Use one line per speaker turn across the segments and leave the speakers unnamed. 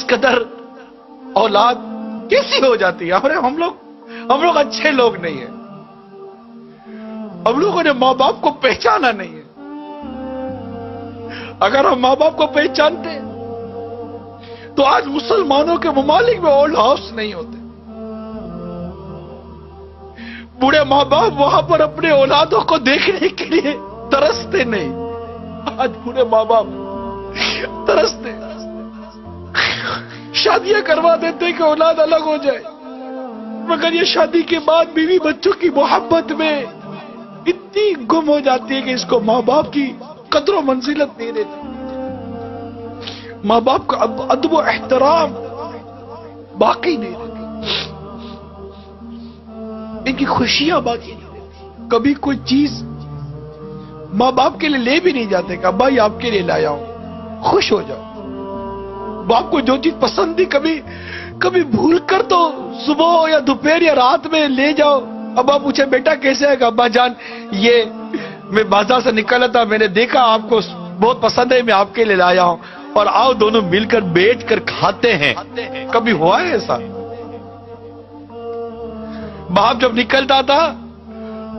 قدر اولاد کیسی ہو جاتی ہے. ہم لوگ اچھے لوگ نہیں ہیں. ہم لوگوں نے ماں باپ کو پہچانا نہیں ہے. اگر ہم ماں باپ کو پہچانتے تو آج مسلمانوں کے ممالک میں اولڈ ہاؤس نہیں ہوتے. بوڑھے ماں باپ وہاں پر اپنے اولادوں کو دیکھنے کے لیے ترستے نہیں. آج بوڑھے ماں باپ ترستے, شادیاں کروا دیتے کہ اولاد الگ ہو جائے, مگر یہ شادی کے بعد بیوی بچوں کی محبت میں اتنی گم ہو جاتی ہے کہ اس کو ماں باپ کی قدر و منزلت نہیں دیتے. ماں باپ کا ادب و احترام باقی نہیں رہتی, ان کی خوشیاں باقی نہیں رہتی. کبھی کوئی چیز ماں باپ کے لیے لے بھی نہیں جاتے کہ ابا یہ آپ کے لیے لایا ہوں, خوش ہو جاؤ. باپ کو جو چیز پسند تھی کبھی بھول کر تو صبح یا دوپہر یا رات میں لے جاؤ. ابا پوچھے بیٹا کیسے ہے؟ ابا جان یہ میں بازار سے نکلا تھا, میں نے دیکھا آپ کو بہت پسند ہے, میں آپ کے لیے لایا ہوں, اور آؤ دونوں مل کر بیٹھ کر کھاتے ہیں. کبھی ہوا ہے ایسا؟ باپ جب نکلتا تھا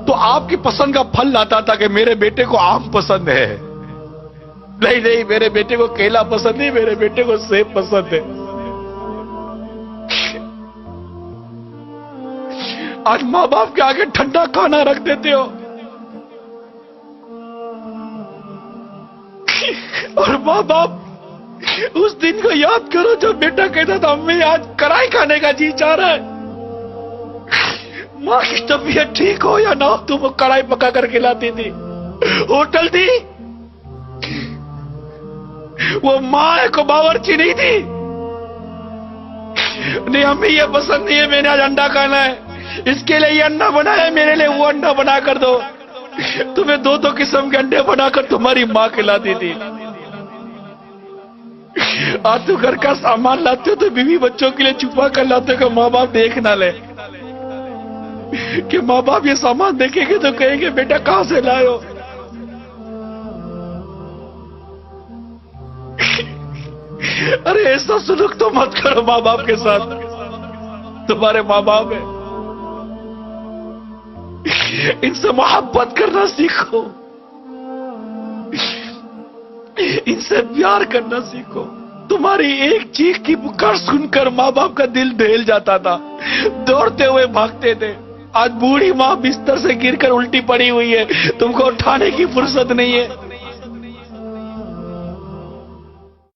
تو آپ کی پسند کا پھل لاتا تھا کہ میرے بیٹے کو آم پسند ہے. نہیں میرے بیٹے کو کیلا پسند نہیں, میرے بیٹے کو سیب پسند ہے. آج ماں باپ کے آگے ٹھنڈا کھانا رکھ دیتے ہو, اور ماں باپ اس دن کو یاد کرو جب بیٹا کہتا تھا امی آج کڑھائی کھانے کا جی چاہ رہا ہے. ماں کی طبیعت ٹھیک ہو یا نہ ہو تم کو کڑھائی پکا کر کھلاتی تھی. ہوٹل تھی, وہ ماں کو باورچی نہیں تھی. نہیں امی یہ پسند نہیں ہے, میں نے آج انڈا کھانا ہے, اس کے لیے یہ انڈا بنایا ہے, میرے لیے وہ انڈا بنا کر دو. تمہیں دو قسم کے انڈے بنا کر تمہاری ماں کھلاتی تھی. آج تو گھر کا سامان لاتے ہو تو بیوی بچوں کے لیے چھپا کر لاتے ہو کہ ماں باپ دیکھ نہ لے, کہ ماں باپ یہ سامان دیکھیں گے تو کہیں گے بیٹا کہاں سے لائے ہو. ارے ایسا سلوک تو مت کرو ماں باپ کے ساتھ. تمہارے ماں باپ ہیں, ان سے محبت کرنا سیکھو, ان سے پیار کرنا سیکھو. تمہاری ایک چیخ کی پکار سن کر ماں باپ کا دل دہل جاتا تھا, دوڑتے ہوئے بھاگتے تھے. آج بوڑھی ماں بستر سے گر کر الٹی پڑی ہوئی ہے, تم کو اٹھانے کی فرصت نہیں ہے.